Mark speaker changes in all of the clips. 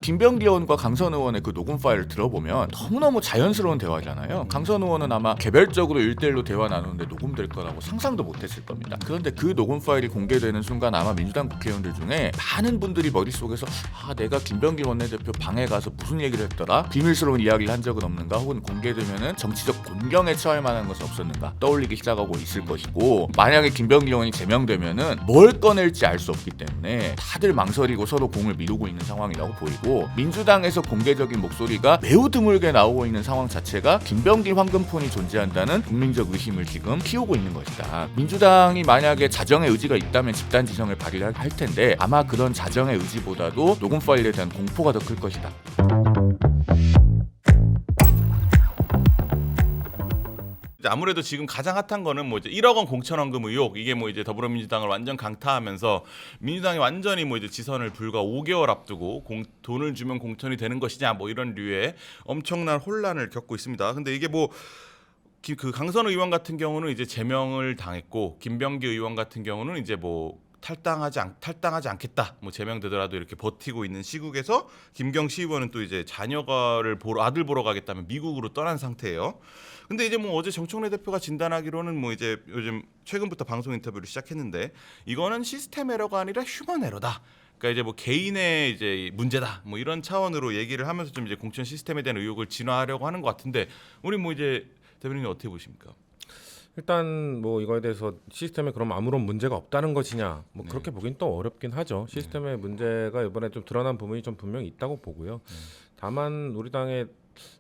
Speaker 1: 김병기 의원과 강선 의원의 그 녹음 파일을 들어보면 너무너무 자연스러운 대화잖아요. 강선 의원은 아마 개별적으로 1대1로 대화 나누는데 녹음될 거라고 상상도 못했을 겁니다. 그런데 그 녹음 파일이 공개되는 순간 아마 민주당 국회의원들 중에 많은 분들이 머릿속에서 내가 김병기 원내대표 방에 가서 무슨 얘기를 했더라? 비밀스러운 이야기를 한 적은 없는가? 혹은 공개되면은 정치적 곤경에 처할 만한 것은 없었는가? 떠올리기 시작하고 있을 것이고, 만약에 김병기 의원이 제명되면은 뭘 꺼낼지 알 수 없기 때문에 다들 망설이고 서로 공을 미루고 있는 상황이라고 보이고, 민주당에서 공개적인 목소리가 매우 드물게 나오고 있는 상황 자체가 김병기 황금폰이 존재한다는 국민적 의심을 지금 키우고 있는 것이다. 민주당이 만약에 자정의 의지가 있다면 집단 지성을 발휘할 텐데 아마 그런 자정의 의지보다도 녹음 파일에 대한 공포가 더 클 것이다.
Speaker 2: 아무래도 지금 가장 핫한 거는 뭐 이제 1억 원 공천원금 의혹, 이게 뭐 이제 더불어민주당을 완전 강타하면서 민주당이 완전히 뭐 이제 지선을 불과 5개월 앞두고 돈을 주면 공천이 되는 것이냐 뭐 이런 류의 엄청난 혼란을 겪고 있습니다. 근데 이게 뭐 그 강선 의원 같은 경우는 이제 제명을 당했고, 김병기 의원 같은 경우는 이제 뭐 탈당하지 않겠다, 뭐 제명되더라도 이렇게 버티고 있는 시국에서 김경시 의원은 또 이제 아들 보러 가겠다면 미국으로 떠난 상태예요. 근데 이제 뭐 어제 정청래 대표가 진단하기로는 뭐 이제 요즘 최근부터 방송 인터뷰를 시작했는데, 이거는 시스템 에러가 아니라 휴먼 에러다. 그러니까 이제 뭐 개인의 이제 문제다, 뭐 이런 차원으로 얘기를 하면서 좀 이제 공천 시스템에 대한 의혹을 진화하려고 하는 것 같은데, 우리 뭐 이제 대변인님 어떻게 보십니까?
Speaker 3: 일단 뭐 이거에 대해서 시스템에 그럼 아무런 문제가 없다는 것이냐, 뭐 그렇게 보긴 또 어렵긴 하죠. 시스템의 문제가 이번에 좀 드러난 부분이 좀 분명히 있다고 보고요. 다만 우리 당의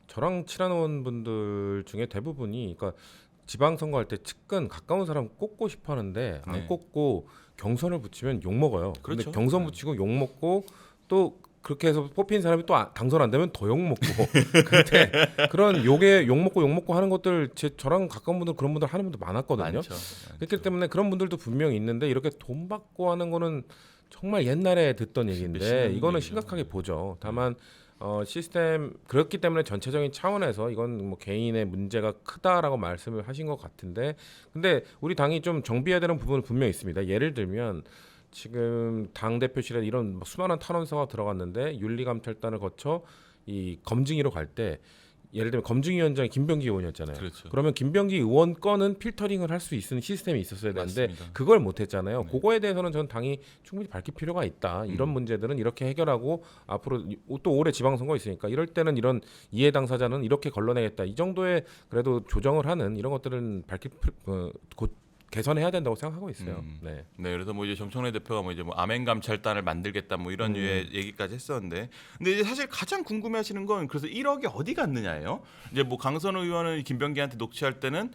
Speaker 3: 저랑 친한 의원분들 중에 대부분이, 그러니까 지방선거 할 때 측근 가까운 사람 꼽고 싶어하는데 안 꼽고 경선을 붙이면 욕 먹어요. 그런데
Speaker 2: 그렇죠.
Speaker 3: 경선 붙이고 욕 먹고 또 그렇게 해서 뽑힌 사람이 또 당선 안 되면 더 욕 먹고. 근데 그런 욕 먹고 하는 것들, 저랑 가까운 분들 그런 분들 하는 분들 많았거든요.
Speaker 2: 많죠.
Speaker 3: 그렇기 때문에 그런 분들도 분명히 있는데, 이렇게 돈 받고 하는 거는 정말 옛날에 듣던 얘기인데 이거는 심각하게 보죠. 다만 시스템 그렇기 때문에 전체적인 차원에서 이건 뭐 개인의 문제가 크다라고 말씀을 하신 것 같은데, 근데 우리 당이 좀 정비해야 되는 부분은 분명히 있습니다. 예를 들면 지금 당 대표실에 이런 수많은 탄원서가 들어갔는데 윤리감찰단을 거쳐 이 검증위로 갈 때, 예를 들면 검증위원장이 김병기 의원이었잖아요.
Speaker 2: 그렇죠.
Speaker 3: 그러면 김병기 의원 건은 필터링을 할 수 있는 시스템이 있었어야 되는데
Speaker 2: 맞습니다.
Speaker 3: 그걸 못했잖아요.
Speaker 2: 네.
Speaker 3: 그거에 대해서는 전 당이 충분히 밝힐 필요가 있다. 이런 문제들은 이렇게 해결하고, 앞으로 또 올해 지방선거 있으니까 이럴 때는 이런 이해 당사자는 이렇게 걸러내겠다. 이 정도의 그래도 조정을 하는 이런 것들은 곧 개선해야 된다고 생각하고 있어요. 네.
Speaker 2: 네, 그래서 뭐 이제 정청래 대표가 뭐 이제 뭐 아멘 감찰단을 만들겠다 뭐 이런 류의 얘기까지 했었는데, 근데 이제 사실 가장 궁금해하시는 건 그래서 1억이 어디 갔느냐예요. 이제 뭐 강선 의원은 김병기한테 녹취할 때는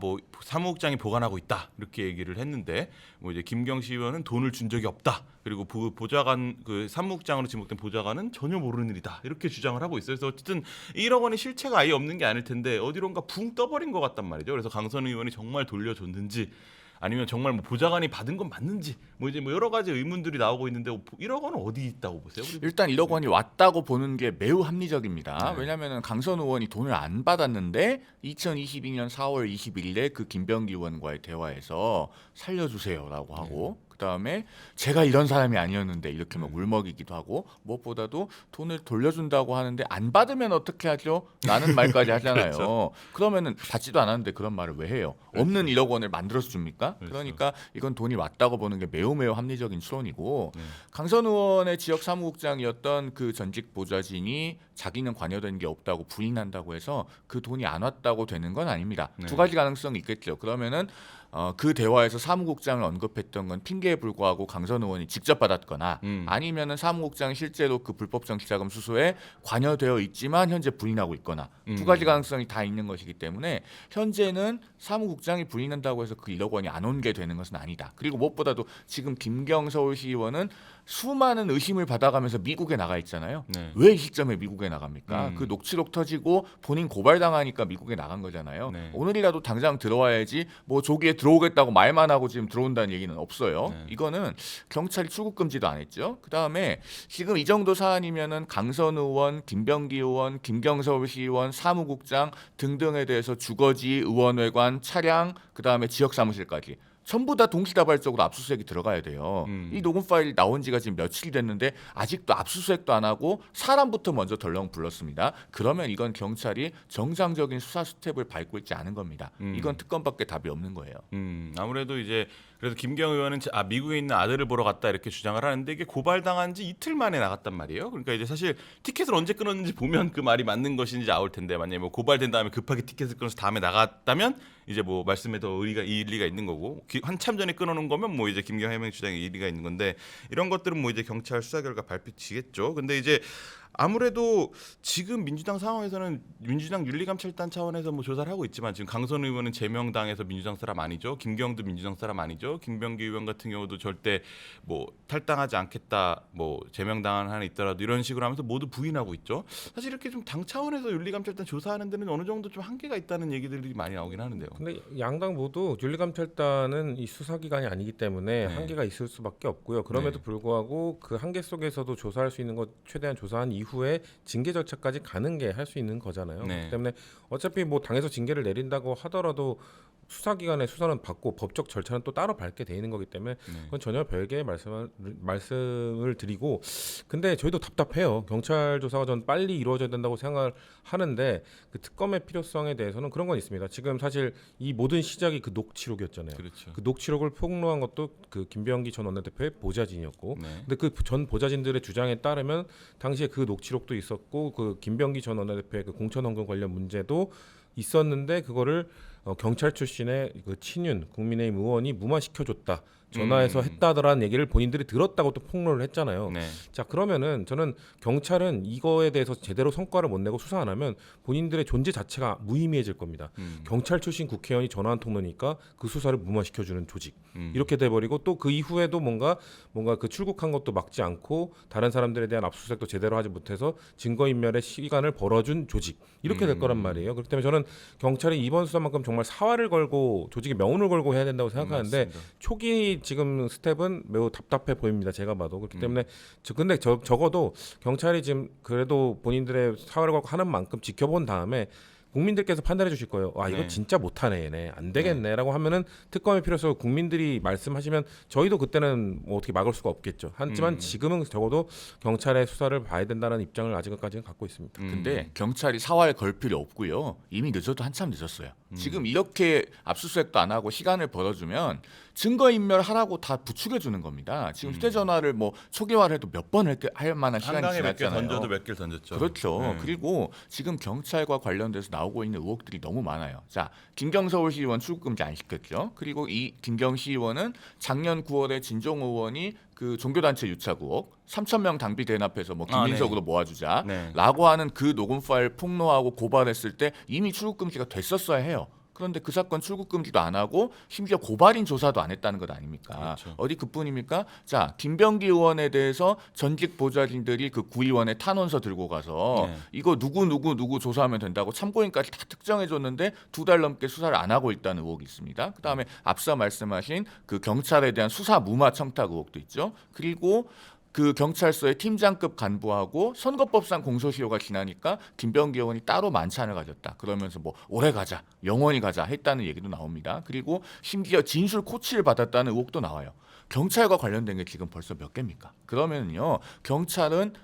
Speaker 2: 뭐 사무국장이 보관하고 있다 이렇게 얘기를 했는데, 뭐 이제 김경시 의원은 돈을 준 적이 없다, 그리고 보좌관 그 사무국장으로 지목된 보좌관은 전혀 모르는 일이다 이렇게 주장을 하고 있어요. 그래서 어쨌든 1억 원의 실체가 아예 없는 게 아닐 텐데 어디론가 붕 떠버린 것 같단 말이죠. 그래서 강선 의원이 정말 돌려줬는지, 아니면 정말 뭐 보좌관이 받은 건 맞는지, 뭐 이제 뭐 여러 가지 의문들이 나오고 있는데 1억 원은 어디 있다고 보세요?
Speaker 1: 일단 1억 원이 왔다고 보는 게 매우 합리적입니다. 왜냐하면 강선 의원이 돈을 안 받았는데 2022년 4월 21일에 그 김병기 의원과의 대화에서 살려주세요라고 하고, 그다음에 제가 이런 사람이 아니었는데 이렇게 막 울먹이기도 하고, 무엇보다도 돈을 돌려준다고 하는데 안 받으면 어떻게 하죠? 라는 말까지 하잖아요.
Speaker 2: 그렇죠.
Speaker 1: 그러면은 받지도 않았는데 그런 말을 왜 해요? 없는 1억 원을 만들어서 줍니까?
Speaker 2: 그렇죠.
Speaker 1: 그러니까 이건 돈이 왔다고 보는 게 매우 합리적인 추론이고, 강선 의원의 지역 사무국장이었던 그 전직 보좌진이 자기는 관여된 게 없다고 부인한다고 해서 그 돈이 안 왔다고 되는 건 아닙니다. 두 가지 가능성이 있겠죠. 그러면은 그 대화에서 사무국장을 언급했던 건 핑계에 불과하고 강선 의원이 직접 받았거나, 아니면은 사무국장이 실제로 그 불법 정치자금 수수에 관여되어 있지만 현재 부인하고 있거나, 두 가지 가능성이 다 있는 것이기 때문에 현재는 사무국장이 부인한다고 해서 그 1억 원이 안 온 게 되는 것은 아니다. 그리고 무엇보다도 지금 김경 서울시의원은 수많은 의심을 받아가면서 미국에 나가 있잖아요.
Speaker 2: 네.
Speaker 1: 왜 이 시점에 미국에 나갑니까? 그 녹취록 터지고 본인 고발당하니까 미국에 나간 거잖아요.
Speaker 2: 네.
Speaker 1: 오늘이라도 당장 들어와야지 뭐 조기에 들어오겠다고 말만 하고 지금 들어온다는 얘기는 없어요. 이거는 경찰이 출국 금지도 안 했죠. 그다음에 지금 이 정도 사안이면은 강선 의원, 김병기 의원, 김경서울시 의원, 사무국장 등등에 대해서 주거지, 의원회관, 차량, 그다음에 지역 사무실까지 전부 다 동시다발적으로 압수수색이 들어가야 돼요. 이 녹음 파일이 나온 지가 지금 며칠이 됐는데 아직도 압수수색도 안 하고 사람부터 먼저 덜렁 불렀습니다. 그러면 이건 경찰이 정상적인 수사 스텝을 밟고 있지 않은 겁니다. 이건 특검밖에 답이 없는 거예요.
Speaker 2: 아무래도 이제 그래서 김경 의원은 미국에 있는 아들을 보러 갔다 이렇게 주장을 하는데 이게 고발당한 지 이틀 만에 나갔단 말이에요. 그러니까 이제 사실 티켓을 언제 끊었는지 보면 그 말이 맞는 것인지 나올 텐데 만약에 뭐 고발된 다음에 급하게 티켓을 끊어서 다음에 나갔다면 이제 뭐 말씀에 더 일리가 있는 거고 한참 전에 끊어놓은 거면 뭐 이제 김경 해명 주장에 일리가 있는 건데 이런 것들은 뭐 이제 경찰 수사 결과 발표치겠죠. 근데 이제 아무래도 지금 민주당 상황에서는 민주당 윤리감찰단 차원에서 뭐 조사를 하고 있지만 지금 강선 의원은 제명당에서 민주당 사람 아니죠. 김경도 민주당 사람 아니죠. 김병기 의원 같은 경우도 절대 뭐 탈당하지 않겠다. 뭐 제명당한 한이 있더라도 이런 식으로 하면서 모두 부인하고 있죠. 사실 이렇게 좀 당 차원에서 윤리감찰단 조사하는 데는 어느 정도 좀 한계가 있다는 얘기들이 많이 나오긴 하는데요.
Speaker 3: 근데 양당 모두 윤리감찰단은 이 수사기관이 아니기 때문에 한계가 있을 수밖에 없고요. 그럼에도 불구하고 그 한계 속에서도 조사할 수 있는 것 최대한 조사한 이후에 징계 절차까지 가는 게 할 수 있는 거잖아요. 그렇기 때문에 어차피 뭐 당에서 징계를 내린다고 하더라도 수사기관의 수사는 받고 법적 절차는 또 따로 밟게 돼 있는 거기 때문에 그건 전혀 별개의 말씀을 드리고 근데 저희도 답답해요. 경찰 조사가 전 빨리 이루어져야 된다고 생각을 하는데 그 특검의 필요성에 대해서는 그런 건 있습니다. 지금 사실 이 모든 시작이 그 녹취록이었잖아요.
Speaker 2: 그렇죠.
Speaker 3: 그 녹취록을 폭로한 것도 그 김병기 전 원내대표의 보좌진이었고 근데 그 전 보좌진들의 주장에 따르면 당시에 그 녹취록도 있었고 그 김병기 전 원내대표의 그 공천원금 관련 문제도 있었는데 그거를 경찰 출신의 그 친윤 국민의힘 의원이 무마시켜줬다. 전화해서 했다더라는 얘기를 본인들이 들었다고 또 폭로를 했잖아요. 자 그러면은 저는 경찰은 이거에 대해서 제대로 성과를 못 내고 수사 안 하면 본인들의 존재 자체가 무의미해질 겁니다. 경찰 출신 국회의원이 전화 한 통로니까 그 수사를 무마시켜주는 조직 이렇게 돼버리고 또 그 이후에도 뭔가 그 출국한 것도 막지 않고 다른 사람들에 대한 압수수색도 제대로 하지 못해서 증거인멸의 시간을 벌어준 조직 이렇게 될 거란 말이에요. 그렇기 때문에 저는 경찰이 이번 수사만큼 정말 사활을 걸고 조직의 명운을 걸고 해야 된다고 생각하는데 초기 지금 스텝은 매우 답답해 보입니다. 제가 봐도 그렇기 때문에 근데 적어도 경찰이 지금 그래도 본인들의 사활을 걸고 하는 만큼 지켜본 다음에 국민들께서 판단해 주실 거예요. 아 이거 진짜 못하네 얘네 안 되겠네라고 하면은 특검의 필요성 국민들이 말씀하시면 저희도 그때는 뭐 어떻게 막을 수가 없겠죠. 하지만 지금은 적어도 경찰의 수사를 봐야 된다는 입장을 아직까지는 갖고 있습니다.
Speaker 1: 근데 경찰이 사활 걸 필요 없고요. 이미 늦어도 한참 늦었어요. 지금 이렇게 압수수색도 안 하고 시간을 벌어주면 증거인멸 하라고 다 부추겨 주는 겁니다. 지금 휴대전화를 뭐 초기화해도 몇 번 할 만한 시간이
Speaker 2: 한강에 몇 개
Speaker 1: 지났잖아요.
Speaker 2: 던져도 몇 개를 던졌죠.
Speaker 1: 그렇죠. 그리고 지금 경찰과 관련돼서 나오고 있는 의혹들이 너무 많아요. 자, 김경서울시 의원 출국금지 안 시켰죠. 그리고 이 김경시 의원은 작년 9월에 진종 의원이 그 종교단체 유착 의혹 3,000명 당비 대납해서 뭐 김민석으로 모아주자라고 하는 그 녹음 파일 폭로하고 고발했을 때 이미 출국금지가 됐었어야 해요. 그런데 그 사건 출국금지도 안 하고 심지어 고발인 조사도 안 했다는 것 아닙니까?
Speaker 2: 그렇죠.
Speaker 1: 어디 그뿐입니까? 자, 김병기 의원에 대해서 전직 보좌진들이 그 구의원에 탄원서 들고 가서 이거 누구 조사하면 된다고 참고인까지 다 특정해줬는데 2달 넘게 수사를 안 하고 있다는 의혹이 있습니다. 그다음에 앞서 말씀하신 그 경찰에 대한 수사 무마 청탁 의혹도 있죠. 그리고 그 경찰서의 팀장급 간부하고 선거법상 공소시효가 지나니까 김병기 의원이 따로 만찬을 가졌다. 그러면서 뭐 오래 가자, 영원히 가자 했다는 얘기도 나옵니다. 그리고 심지어 진술 코치를 받았다는 의혹도 나와요. 경찰과 관련된 게 지금 벌써 몇 개입니까? 그러면요, 경찰은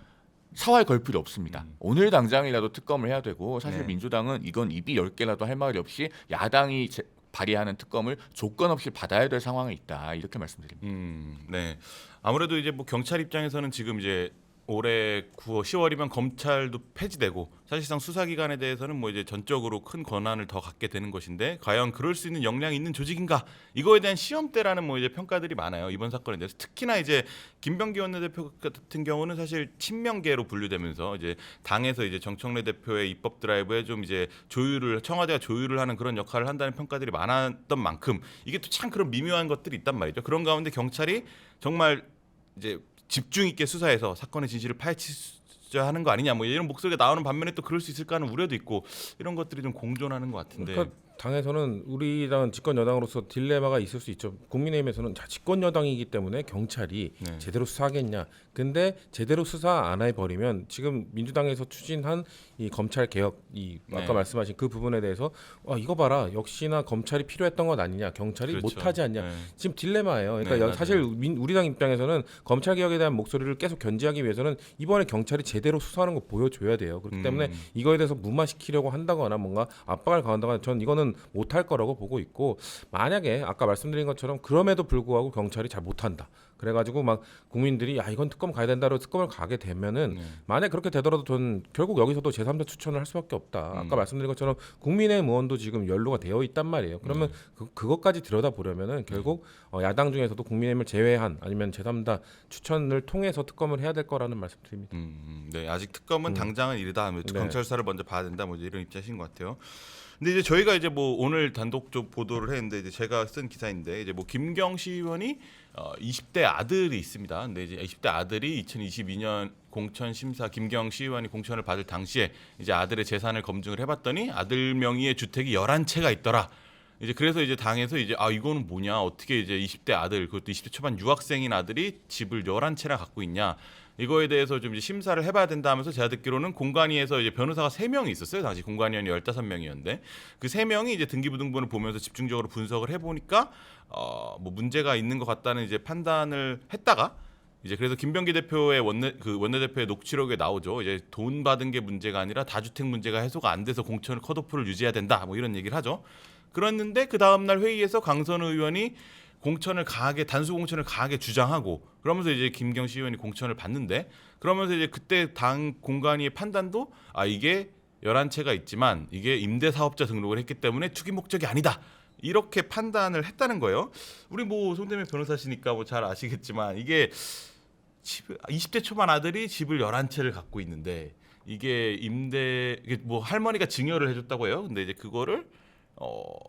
Speaker 1: 사활 걸 필요 없습니다. 오늘 당장이라도 특검을 해야 되고 사실 민주당은 이건 입이 10개라도 할 말이 없이 야당이 발의하는 특검을 조건 없이 받아야 될 상황에 있다 이렇게 말씀드립니다.
Speaker 2: 네. 아무래도 이제 뭐 경찰 입장에서는 지금 이제 올해 9월 10월이면 검찰도 폐지되고 사실상 수사기관에 대해서는 뭐 이제 전적으로 큰 권한을 더 갖게 되는 것인데 과연 그럴 수 있는 역량이 있는 조직인가 이거에 대한 시험대라는 뭐 이제 평가들이 많아요 이번 사건에 대해서. 특히나 이제 김병기 원내대표 같은 경우는 사실 친명계로 분류되면서 이제 당에서 이제 정청래 대표의 입법 드라이브에 좀 이제 청와대가 조율을 하는 그런 역할을 한다는 평가들이 많았던 만큼 이게 또 참 그런 미묘한 것들이 있단 말이죠. 그런 가운데 경찰이 정말 이제 집중 있게 수사해서 사건의 진실을 파헤치자 하는 거 아니냐 뭐 이런 목소리가 나오는 반면에 또 그럴 수 있을까 하는 우려도 있고 이런 것들이 좀 공존하는 것 같은데.
Speaker 3: 그러니까 당에서는 우리랑 집권 여당으로서 딜레마가 있을 수 있죠. 국민의힘에서는 자 집권 여당이기 때문에 경찰이
Speaker 2: 네.
Speaker 3: 제대로 수사하겠냐. 근데 제대로 수사 안 해버리면 지금 민주당에서 추진한 이 검찰 개혁, 이 아까
Speaker 2: 네.
Speaker 3: 말씀하신 그 부분에 대해서 이거 봐라, 역시나 검찰이 필요했던 것 아니냐, 경찰이
Speaker 2: 그렇죠.
Speaker 3: 못하지 않냐.
Speaker 2: 네.
Speaker 3: 지금 딜레마예요. 그러니까
Speaker 2: 네, 맞아요.
Speaker 3: 사실 우리 당 입장에서는 검찰 개혁에 대한 목소리를 계속 견지하기 위해서는 이번에 경찰이 제대로 수사하는 거 보여줘야 돼요. 그렇기 때문에 이거에 대해서 무마시키려고 한다거나 뭔가 압박을 가한다거나 전 이거는 못할 거라고 보고 있고, 만약에 아까 말씀드린 것처럼 그럼에도 불구하고 경찰이 잘 못한다. 그래가지고 막 국민들이 이건 특검 가야 된다로 특검을 가게 되면은 만약 그렇게 되더라도 전 결국 여기서도 제3자 추천을 할 수밖에 없다. 아까 말씀드린 것처럼 국민의힘 의원도 지금 연루가 되어 있단 말이에요. 그러면 그것까지 들여다 보려면은 결국 야당 중에서도 국민의힘을 제외한 아니면 제3자 추천을 통해서 특검을 해야 될 거라는 말씀드립니다.
Speaker 2: 네, 아직 특검은 당장은 이르다.
Speaker 3: 네.
Speaker 2: 경찰 수사를 먼저 봐야 된다. 뭐 이런 입장이신 것 같아요. 근데 이제 저희가 이제 뭐 오늘 단독 보도를 했는데 이제 제가 쓴 기사인데 이제 뭐 김경시 의원이 20대 아들이 있습니다. 근데 이제 20대 아들이 2022년 공천 심사 김경시 의원이 공천을 받을 당시에 이제 아들의 재산을 검증을 해봤더니 아들 명의의 주택이 11채가 있더라. 이제 그래서 이제 당에서 이제 이거는 뭐냐, 어떻게 이제 20대 아들, 그것도 20대 초반 유학생인 아들이 집을 11채나 갖고 있냐, 이거에 대해서 좀 이제 심사를 해봐야 된다 하면서 제가 듣기로는 공관위에서 이제 변호사가 3명이 있었어요. 당시 공관위원이 15명이었는데 그 3명이 이제 등기부등본을 보면서 집중적으로 분석을 해보니까 뭐 문제가 있는 것 같다는 이제 판단을 했다가 이제 그래서 김병기 대표의 원내대표의 녹취록에 나오죠. 이제 돈 받은 게 문제가 아니라 다주택 문제가 해소가 안 돼서 공천을 컷오프를 유지해야 된다. 뭐 이런 얘기를 하죠. 그랬는데 그 다음 날 회의에서 강선우 의원이 단수 공천을 강하게 주장하고 그러면서 이제 김경시 의원이 공천을 받는데, 그러면서 이제 그때 당 공관위의 판단도 이게 11채가 있지만 이게 임대 사업자 등록을 했기 때문에 투기 목적이 아니다. 이렇게 판단을 했다는 거예요. 우리 뭐 송대면 변호사시니까 뭐 잘 아시겠지만 이게 20대 초반 아들이 집을 11채를 갖고 있는데 이게 뭐 할머니가 증여를 해줬다고 해요. 근데 이제 그거를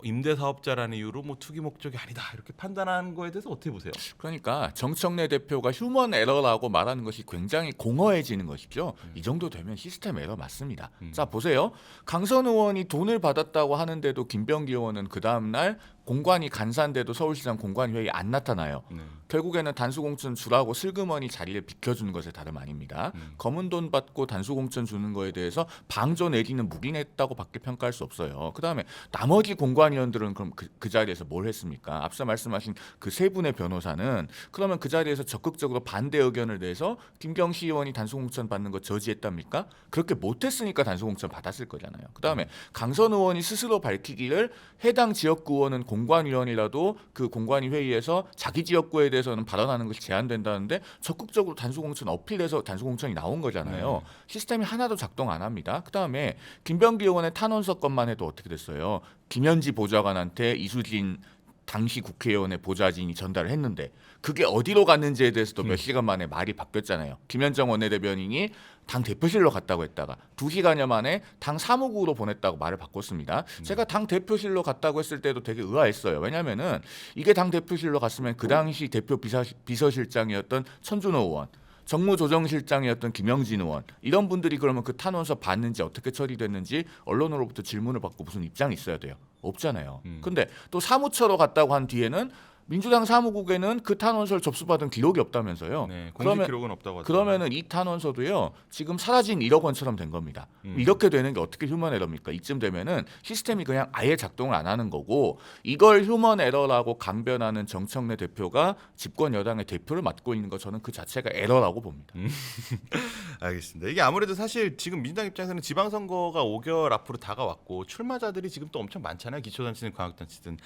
Speaker 2: 임대 사업자라는 이유로 뭐 투기 목적이 아니다 이렇게 판단한 거에 대해서 어떻게 보세요?
Speaker 1: 그러니까 정청래 대표가 휴먼 에러라고 말하는 것이 굉장히 공허해지는 것이죠. 이 정도 되면 시스템 에러 맞습니다. 자 보세요. 강선 의원이 돈을 받았다고 하는데도 김병기 의원은 그 다음 날 공관위 간사인데도 서울시장 공관회의 안 나타나요. 결국에는 단수공천 주라고 슬그머니 자리를 비켜주는 것에 다름 아닙니다. 검은 돈 받고 단수공천 주는 거에 대해서 방조 내지는 묵인했다고밖에 평가할 수 없어요. 그다음에 나머지 공관위원들은 그럼 그 자리에서 뭘 했습니까? 앞서 말씀하신 그 세 분의 변호사는 그러면 그 자리에서 적극적으로 반대 의견을 내서 김경시 의원이 단수공천 받는 거 저지했답니까? 그렇게 못했으니까 단수공천 받았을 거잖아요. 그다음에 강선 의원이 스스로 밝히기를 해당 지역구 의원은 공관위원이라도 그 공관위 회의에서 자기 지역구에 대해서는 발언하는 것이 제한된다는데 적극적으로 단수공천 어필해서 단수공천이 나온 거잖아요. 시스템이 하나도 작동 안 합니다. 그다음에 김병기 의원의 탄원 사건만 해도 어떻게 됐어요? 김현지 보좌관한테 이수진 당시 국회의원의 보좌진이 전달을 했는데 그게 어디로 갔는지에 대해서도 몇 시간 만에 말이 바뀌었잖아요. 김현정 원내대변인이 당 대표실로 갔다고 했다가 2시간여 만에 당 사무국으로 보냈다고 말을 바꿨습니다. 제가 당 대표실로 갔다고 했을 때도 되게 의아했어요. 왜냐면은 이게 당 대표실로 갔으면 그 당시 대표 비서실장이었던 천준호 의원, 정무조정실장이었던 김영진 의원 이런 분들이 그러면 그 탄원서 봤는지 어떻게 처리됐는지 언론으로부터 질문을 받고 무슨 입장이 있어야 돼요? 없잖아요. 근데 또 사무처로 갔다고 한 뒤에는 민주당 사무국에는 그 탄원서를 접수받은 기록이 없다면서요.
Speaker 2: 네, 공식 기록은 없다고 하죠.
Speaker 1: 그러면은 이 탄원서도요 지금 사라진 1억 원처럼 된 겁니다. 이렇게 되는 게 어떻게 휴먼 에러입니까? 이쯤 되면은 시스템이 그냥 아예 작동을 안 하는 거고, 이걸 휴먼 에러라고 강변하는 정청래 대표가 집권 여당의 대표를 맡고 있는 것, 저는 그 자체가 에러라고 봅니다.
Speaker 2: 알겠습니다. 이게 아무래도 사실 지금 민주당 입장에서는 지방선거가 5개월 앞으로 다가왔고 출마자들이 지금 또 엄청 많잖아요. 기초단체든 광역단체든.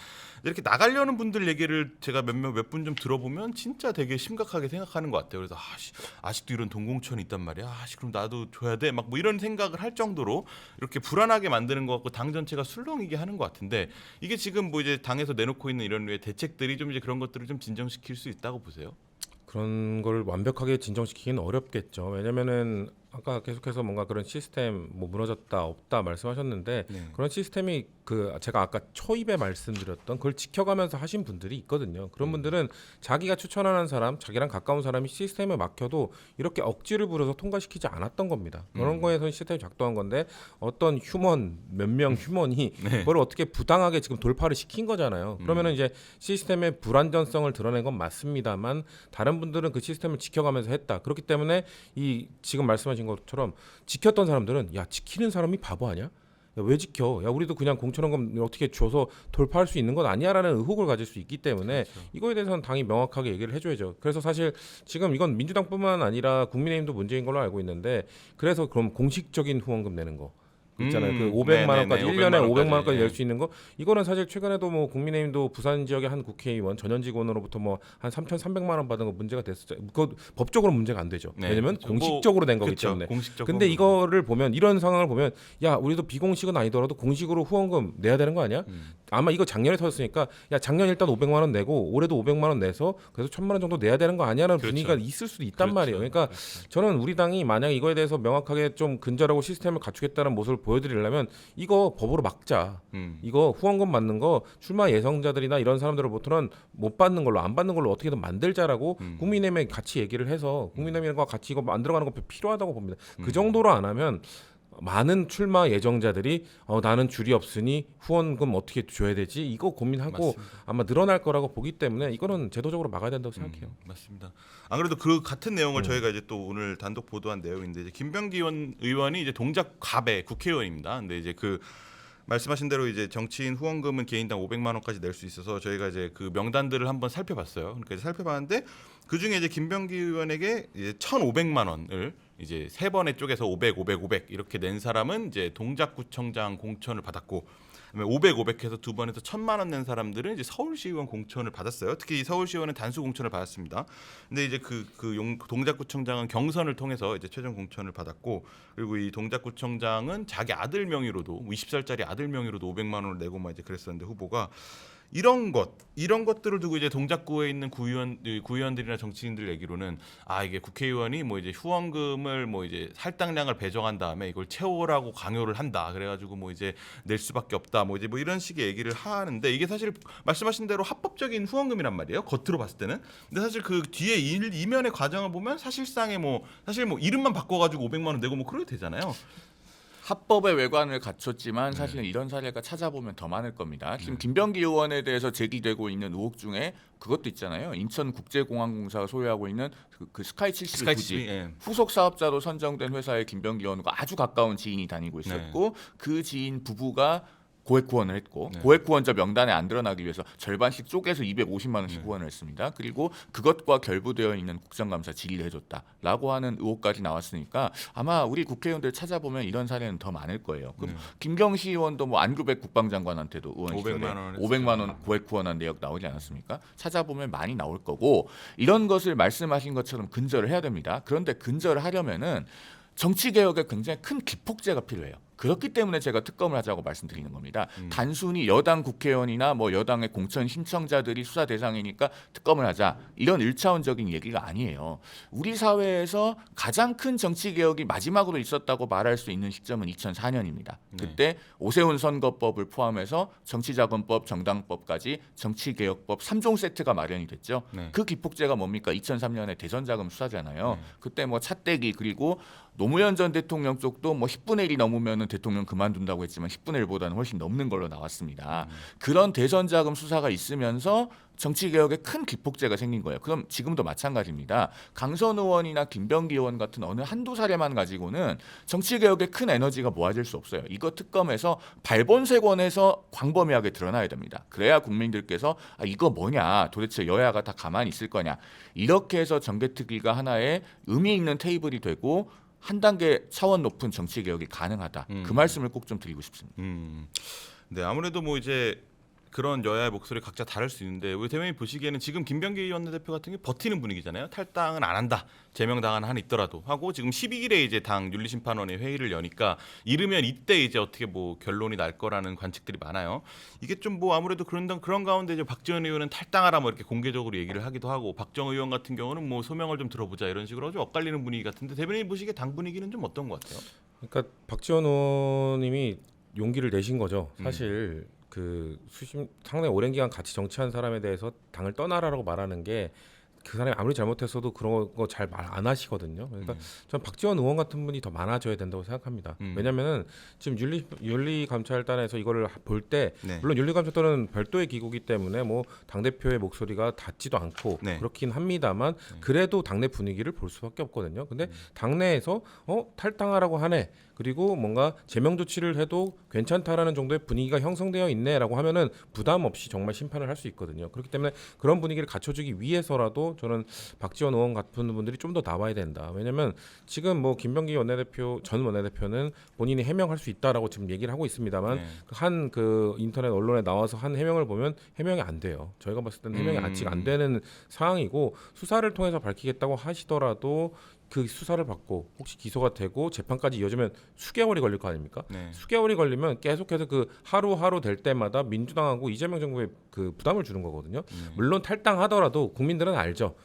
Speaker 2: 이렇게 나가려는 분들 얘기를 제가 몇 분 좀 들어보면 진짜 되게 심각하게 생각하는 것 같아요. 그래서 아직도 이런 동공천이 있단 말이야. 그럼 나도 줘야 돼. 막 뭐 이런 생각을 할 정도로 이렇게 불안하게 만드는 것 같고 당 전체가 술렁이게 하는 것 같은데, 이게 지금 뭐 이제 당에서 내놓고 있는 이런 류의 대책들이 좀 이제 그런 것들을 좀 진정시킬 수 있다고 보세요?
Speaker 3: 그런 걸 완벽하게 진정시키기는 어렵겠죠. 왜냐면은 아까 계속해서 뭔가 그런 시스템 뭐 무너졌다 없다 말씀하셨는데
Speaker 2: 네.
Speaker 3: 그런 시스템이 그 제가 아까 초입에 말씀드렸던 그걸 지켜가면서 하신 분들이 있거든요. 그런 분들은 자기가 추천하는 사람, 자기랑 가까운 사람이 시스템에 막혀도 이렇게 억지를 부려서 통과시키지 않았던 겁니다. 그런 거에서 시스템이 작동한 건데 어떤 휴먼 몇 명 휴먼이 그걸 어떻게 부당하게 지금 돌파를 시킨 거잖아요. 그러면은 이제 시스템의 불안전성을 드러낸 건 맞습니다만 다른 분들은 그 시스템을 지켜가면서 했다. 그렇기 때문에 이 지금 말씀하신 것처럼 지켰던 사람들은 야 지키는 사람이 바보 아니야? 야, 왜 지켜? 야 우리도 그냥 공천원금 어떻게 줘서 돌파할 수 있는 건 아니야라는 의혹을 가질 수 있기 때문에 이거에 대해서는 당이 명확하게 얘기를 해줘야죠. 그래서 사실 지금 이건 민주당뿐만 아니라 국민의힘도 문제인 걸로 알고 있는데 그래서 그럼 공식적인 후원금 내는 거 있잖아요. 그 500만 원까지 1년에 500만 원까지 낼 수 있는 거 이거는 사실 최근에도 뭐 국민의힘도 부산 지역의 한 국회의원 전현 직원으로부터 뭐 한 3,300만 원 받은 거 문제가 됐었죠. 그거 법적으로 문제가 안 되죠.
Speaker 2: 네.
Speaker 3: 왜냐면
Speaker 2: 그렇죠.
Speaker 3: 공식적으로 낸 거기
Speaker 2: 그쵸,
Speaker 3: 때문에.
Speaker 2: 공식적으로.
Speaker 3: 근데 이거를 보면 이런 상황을 보면 야 우리도 비공식은 아니더라도 공식으로 후원금 내야 되는 거 아니야? 아마 이거 작년에 터졌으니까 야 작년 일단 500만 원 내고 올해도 500만 원 내서 그래서 1,000만 원 정도 내야 되는 거 아니야라는
Speaker 2: 그렇죠.
Speaker 3: 분위기가 있을 수도 있단
Speaker 2: 그렇죠.
Speaker 3: 말이에요. 그러니까 저는 우리 당이 만약 이거에 대해서 명확하게 좀 근절하고 시스템을 갖추겠다는 모습을 보여드리려면 이거 법으로 막자. 이거 후원금 받는 거 출마 예정자들이나 이런 사람들로부터는 못 받는 걸로 안 받는 걸로 어떻게든 만들자라고 국민의힘에 같이 얘기를 해서 국민의힘과 같이 이거 만들어가는 거 필요하다고 봅니다. 그 정도로 안 하면 많은 출마 예정자들이 나는 줄이 없으니 후원금 어떻게 줘야 되지 이거 고민하고
Speaker 2: 맞습니다.
Speaker 3: 아마 늘어날 거라고 보기 때문에 이거는 제도적으로 막아야 된다고 생각해요.
Speaker 2: 맞습니다. 안 그래도 그 같은 내용을 저희가 이제 또 오늘 단독 보도한 내용인데 이제 김병기 의원이 이제 동작 갑의 국회의원입니다. 근데 이제 그 말씀하신 대로 이제 정치인 후원금은 개인당 500만 원까지 낼 수 있어서 저희가 이제 그 명단들을 한번 살펴봤어요. 그러니까 이제 살펴봤는데 그 중에 이제 김병기 의원에게 이제 1,500만 원을 이제 세 번에 쪼개서 500, 500, 500 이렇게 낸 사람은 이제 동작구청장 공천을 받았고, 그다음에 500, 500해서 두 번에서 1,000만 원 낸 사람들은 이제 서울시의원 공천을 받았어요. 특히 이 서울시의원은 단수 공천을 받았습니다. 근데 이제 동작구청장은 경선을 통해서 이제 최종 공천을 받았고, 그리고 이 동작구청장은 자기 아들 명의로도 20살짜리 아들 명의로도 500만 원을 내고 막 이제 그랬었는데 후보가 이런 것들을 두고 이제 동작구에 있는 구의원들이나 정치인들 얘기로는 이게 국회의원이 뭐 이제 후원금을 뭐 이제 할당량을 배정한 다음에 이걸 채우라고 강요를 한다. 그래가지고 뭐 이제 낼 수밖에 없다. 뭐 이제 뭐 이런 식의 얘기를 하는데 이게 사실 말씀하신 대로 합법적인 후원금이란 말이에요. 겉으로 봤을 때는. 근데 사실 그 뒤에 이면의 과정을 보면 사실상의 사실 이름만 바꿔가지고 500만 원 내고 뭐 그래도 되잖아요.
Speaker 1: 합법의 외관을 갖췄지만 사실은 이런 사례가 찾아보면 더 많을 겁니다. 지금 김병기 의원에 대해서 제기되고 있는 의혹 중에 그것도 있잖아요. 인천국제공항공사가 소유하고 있는 그 스카이 71 부지
Speaker 2: 예.
Speaker 1: 후속 사업자로 선정된 회사에 김병기 의원과 아주 가까운 지인이 다니고 있었고 그 지인 부부가 고액 후원을 했고 고액 후원자 명단에 안 드러나기 위해서 절반씩 쪼개서 250만 원씩 후원을 했습니다. 그리고 그것과 결부되어 있는 국정감사 질의를 해줬다라고 하는 의혹까지 나왔으니까 아마 우리 국회의원들 찾아보면 이런 사례는 더 많을 거예요. 그럼 김경시 의원도 뭐 안규백 국방장관한테도 의원 500만 원 고액 후원한 내역 나오지 않았습니까? 찾아보면 많이 나올 거고 이런 것을 말씀하신 것처럼 근절을 해야 됩니다. 그런데 근절을 하려면은 정치 개혁에 굉장히 큰 기폭제가 필요해요. 그렇기 때문에 제가 특검을 하자고 말씀드리는 겁니다. 단순히 여당 국회의원이나 뭐 여당의 공천 신청자들이 수사 대상이니까 특검을 하자 이런 1차원적인 얘기가 아니에요. 우리 사회에서 가장 큰 정치 개혁이 마지막으로 있었다고 말할 수 있는 시점은 2004년입니다. 그때 오세훈 선거법을 포함해서 정치자금법, 정당법까지 정치개혁법 3종 세트가 마련이 됐죠. 그 기폭제가 뭡니까? 2003년에 대선자금 수사잖아요. 그때 뭐 차떼기 그리고 노무현 전 대통령 쪽도 뭐 10분의 1이 넘으면 대통령 그만둔다고 했지만 10분의 1보다는 훨씬 넘는 걸로 나왔습니다. 그런 대선자금 수사가 있으면서 정치개혁에 큰 기폭제가 생긴 거예요. 그럼 지금도 마찬가지입니다. 강선 의원이나 김병기 의원 같은 어느 한두 사례만 가지고는 정치개혁에 큰 에너지가 모아질 수 없어요. 이거 특검에서 발본색원에서 광범위하게 드러나야 됩니다. 그래야 국민들께서 이거 뭐냐 도대체 여야가 다 가만히 있을 거냐 이렇게 해서 정개특위가 하나의 의미 있는 테이블이 되고 한 단계 차원 높은 정치 개혁이 가능하다. 그 말씀을 꼭 좀 드리고 싶습니다.
Speaker 2: 네, 아무래도 뭐 이제 그런 여야의 목소리 각자 다를 수 있는데 우리 대변인 보시기에는 지금 김병기 원내대표 같은 게 버티는 분위기잖아요. 탈당은 안 한다. 제명당한 한 있더라도 하고 지금 12일에 이제 당 윤리심판원의 회의를 여니까 이르면 이때 이제 어떻게 뭐 결론이 날 거라는 관측들이 많아요. 이게 좀 뭐 아무래도 그런 가운데 이제 박지원 의원은 탈당하라 뭐 이렇게 공개적으로 얘기를 하기도 하고 박정 의원 같은 경우는 뭐 소명을 좀 들어보자 이런 식으로 좀 엇갈리는 분위기 같은데 대변인 보시기에 당 분위기는 좀 어떤 것 같아요?
Speaker 3: 그러니까 박지원 의원님이 용기를 내신 거죠. 사실 상당히 오랜 기간 같이 정치한 사람에 대해서 당을 떠나라라고 말하는 게 그 사람이 아무리 잘못했어도 그런 거 잘 말 안 하시거든요. 그러니까 전 박지원 의원 같은 분이 더 많아져야 된다고 생각합니다. 왜냐하면은 지금 윤리감찰단에서 이거를 볼 때
Speaker 2: 네.
Speaker 3: 물론 윤리감찰단은 별도의 기구이기 때문에 뭐 당 대표의 목소리가 닿지도 않고
Speaker 2: 네.
Speaker 3: 그렇긴 합니다만 그래도 당내 분위기를 볼 수밖에 없거든요. 근데 당내에서 탈당하라고 하네. 그리고 뭔가 제명 조치를 해도 괜찮다라는 정도의 분위기가 형성되어 있네라고 하면은 부담 없이 정말 심판을 할 수 있거든요. 그렇기 때문에 그런 분위기를 갖춰주기 위해서라도 저는 박지원 의원 같은 분들이 좀 더 나와야 된다. 왜냐하면 지금 뭐 김병기 전 원내대표는 본인이 해명할 수 있다라고 지금 얘기를 하고 있습니다만
Speaker 2: 네.
Speaker 3: 한 그 인터넷 언론에 나와서 한 해명을 보면 해명이 안 돼요. 저희가 봤을 때는 해명이 아직 안 되는 상황이고 수사를 통해서 밝히겠다고 하시더라도 그 수사를 받고 혹시 기소가 되고 재판까지 이어지면 수개월이 걸릴 거 아닙니까?
Speaker 2: 네.
Speaker 3: 수개월이 걸리면 계속해서 그 하루하루 될 때마다 민주당하고 이재명 정부에 그 부담을 주는 거거든요. 물론 탈당하더라도 국민들은 알죠.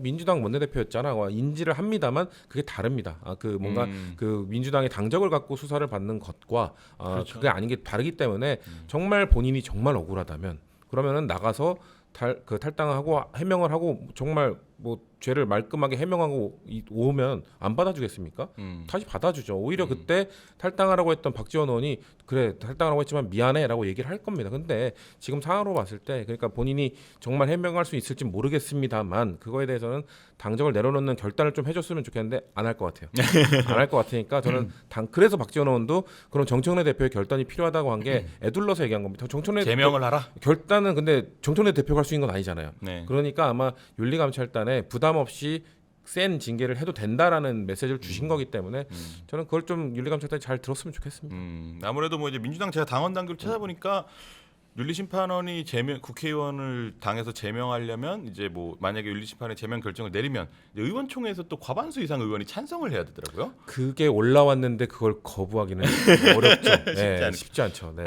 Speaker 3: 민주당 원내대표였잖아. 인지를 합니다만 그게 다릅니다. 그 뭔가 그 민주당의 당적을 갖고 수사를 받는 것과
Speaker 2: 그렇죠.
Speaker 3: 그게 아닌 게 다르기 때문에 정말 본인이 정말 억울하다면 그러면은 나가서 탈당하고 해명을 하고 정말 뭐 죄를 말끔하게 해명하고 오면 안 받아주겠습니까? 다시 받아주죠. 오히려 그때 탈당하라고 했던 박지원 의원이 그래 탈당하라고 했지만 미안해라고 얘기를 할 겁니다. 근데 지금 상황으로 봤을 때 그러니까 본인이 정말 해명할 수 있을지 모르겠습니다만 그거에 대해서는 당적을 내려놓는 결단을 좀 해줬으면 좋겠는데 안 할 것 같아요. 안 할 것 같으니까 저는 그래서 박지원 의원도 그런 정청래 대표의 결단이 필요하다고 한 게 애둘러서 얘기한 겁니다. 정청래
Speaker 2: 제명을 하라.
Speaker 3: 결단은 근데 정청래 대표가 할 수 있는 건 아니잖아요.
Speaker 2: 네.
Speaker 3: 그러니까 아마 윤리감찰단에 부담 없이 센 징계를 해도 된다라는 메시지를 주신 거기 때문에 저는 그걸 좀 윤리감찰단이 잘 들었으면 좋겠습니다.
Speaker 2: 아무래도 뭐 이제 민주당 제가 당원 당규를 찾아보니까 윤리심판원이 국회의원을 당에서 제명하려면 이제 뭐 만약에 윤리심판의 제명 결정을 내리면 이제 의원총회에서 또 과반수 이상 의원이 찬성을 해야 되더라고요.
Speaker 3: 그게 올라왔는데 그걸 거부하기는 어렵죠. 네, 쉽지 않죠. 네.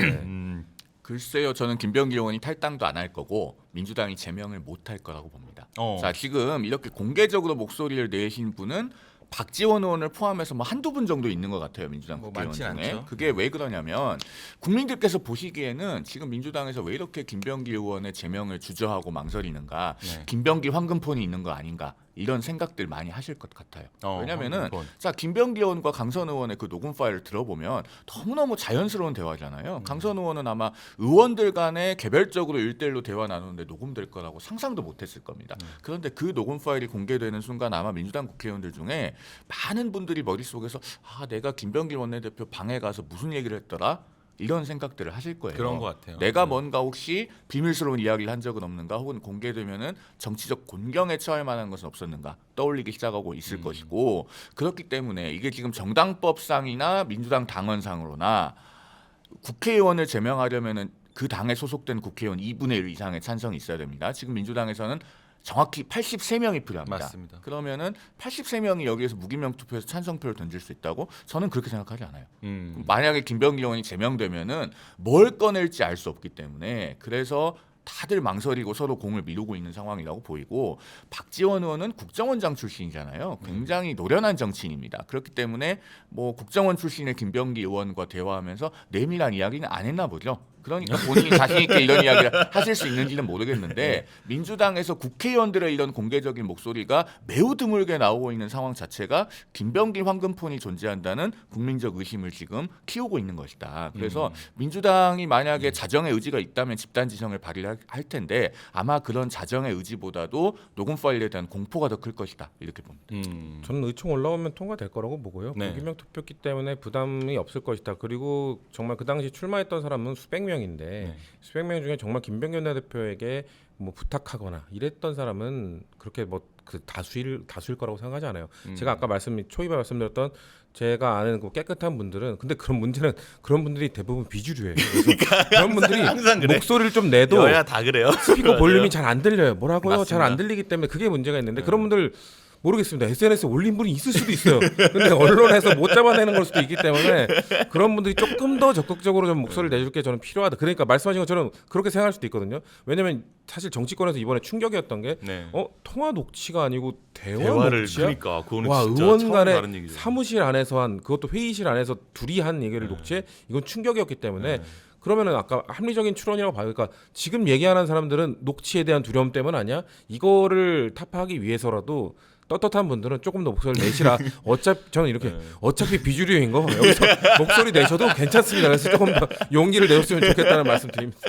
Speaker 1: 글쎄요, 저는 김병기 의원이 탈당도 안 할 거고 민주당이 제명을 못 할 거라고 봅니다. 자, 지금 이렇게 공개적으로 목소리를 내신 분은 박지원 의원을 포함해서 뭐 한두 분 정도 있는 것 같아요. 민주당
Speaker 2: 뭐
Speaker 1: 국회의원
Speaker 2: 많진
Speaker 1: 중에.
Speaker 2: 않죠.
Speaker 1: 그게 왜 그러냐면 국민들께서 보시기에는 지금 민주당에서 왜 이렇게 김병기 의원의 제명을 주저하고 망설이는가.
Speaker 2: 네.
Speaker 1: 김병기 황금폰이 있는 거 아닌가. 이런 생각들 많이 하실 것 같아요. 왜냐면은
Speaker 2: 황금폰.
Speaker 1: 자 김병기 의원과 강선 의원의 그 녹음 파일을 들어보면 너무너무 자연스러운 대화잖아요. 강선 의원은 아마 의원들 간에 개별적으로 1대1로 대화 나누는데 녹음될 거라고 상상도 못했을 겁니다. 그런데 그 녹음 파일이 공개되는 순간 아마 민주당 국회의원들 중에 많은 분들이 머릿속에서 내가 김병기 원내대표 방에 가서 무슨 얘기를 했더라? 이런 생각들을 하실 거예요.
Speaker 2: 그런 것 같아요.
Speaker 1: 내가 뭔가 혹시 비밀스러운 이야기를 한 적은 없는가, 혹은 공개되면은 정치적 곤경에 처할 만한 것은 없었는가 떠올리기 시작하고 있을 것이고, 그렇기 때문에 이게 지금 정당법상이나 민주당 당원상으로나 국회의원을 제명하려면은 그 당에 소속된 국회의원 2분의 1 이상의 찬성이 있어야 됩니다. 지금 민주당에서는 정확히 83명이 필요합니다.
Speaker 2: 맞습니다.
Speaker 1: 그러면은 83명이 여기에서 무기명 투표에서 찬성표를 던질 수 있다고? 저는 그렇게 생각하지 않아요. 만약에 김병기 의원이 제명되면은 뭘 꺼낼지 알 수 없기 때문에, 그래서 다들 망설이고 서로 공을 미루고 있는 상황이라고 보이고, 박지원 의원은 국정원장 출신이잖아요. 굉장히 노련한 정치인입니다. 그렇기 때문에 뭐 국정원 출신의 김병기 의원과 대화하면서 내밀한 이야기는 안 했나 보죠. 그러니까 본인이 자신 있게 이런 이야기를 하실 수 있는지는 모르겠는데, 민주당에서 국회의원들의 이런 공개적인 목소리가 매우 드물게 나오고 있는 상황 자체가 김병기 황금폰이 존재한다는 국민적 의심을 지금 키우고 있는 것이다. 그래서 민주당이 만약에 자정의 의지가 있다면 집단 지성을 발휘할 텐데, 아마 그런 자정의 의지보다도 녹음 파일에 대한 공포가 더 클 것이다, 이렇게 봅니다.
Speaker 3: 저는 의총 올라오면 통과될 거라고 보고요.
Speaker 2: 네.
Speaker 3: 무기명 투표기 때문에 부담이 없을 것이다. 그리고 정말 그 당시 출마했던 사람은 수백 명 명인데
Speaker 2: 네.
Speaker 3: 수백 명 중에 정말 김병현 대표에게 뭐 부탁하거나 이랬던 사람은 그렇게 뭐 그 다수일 거라고 생각하지 않아요. 제가 아까 초입에 말씀드렸던 제가 아는 그 깨끗한 분들은 근데 그런 문제는 그런 분들이 대부분 비주류예요. 그래서 그런 분들이
Speaker 2: 항상 그래.
Speaker 3: 목소리를 좀 내도
Speaker 2: 여야 다 그래요.
Speaker 3: 스피커 볼륨이 잘 안 들려요. 뭐라고요? 잘 안
Speaker 2: 맞습니다.
Speaker 3: 들리기 때문에 그게 문제가 있는데 그런 분들 모르겠습니다. SNS에 올린 분이 있을 수도 있어요. 근데 언론에서 못 잡아내는 걸 수도 있기 때문에 그런 분들이 조금 더 적극적으로 좀 목소리를 내줄 게 저는 필요하다. 그러니까 말씀하신 것처럼 그렇게 생각할 수도 있거든요. 왜냐하면 사실 정치권에서 이번에 충격이었던 게
Speaker 2: 네.
Speaker 3: 통화 녹취가 아니고 대화
Speaker 2: 대화를
Speaker 3: 녹취야?
Speaker 2: 그러니까 그거는
Speaker 3: 와,
Speaker 2: 진짜
Speaker 3: 의원
Speaker 2: 처음
Speaker 3: 간의
Speaker 2: 다른 얘기죠.
Speaker 3: 사무실 안에서 한 그것도 회의실 안에서 둘이 한 얘기를 녹취해 이건 충격이었기 때문에 그러면은 아까 합리적인 추론이라고 봐요. 그러니까 지금 얘기하는 사람들은 녹취에 대한 두려움 때문 아니야? 이거를 타파하기 위해서라도 떳떳한 분들은 조금 더 목소리를 내시라. 어차피 저는 이렇게 어차피 비주류인 거 여기서 목소리 내셔도 괜찮습니다. 그래서 조금 더 용기를 내줬으면 좋겠다는 말씀 드립니다.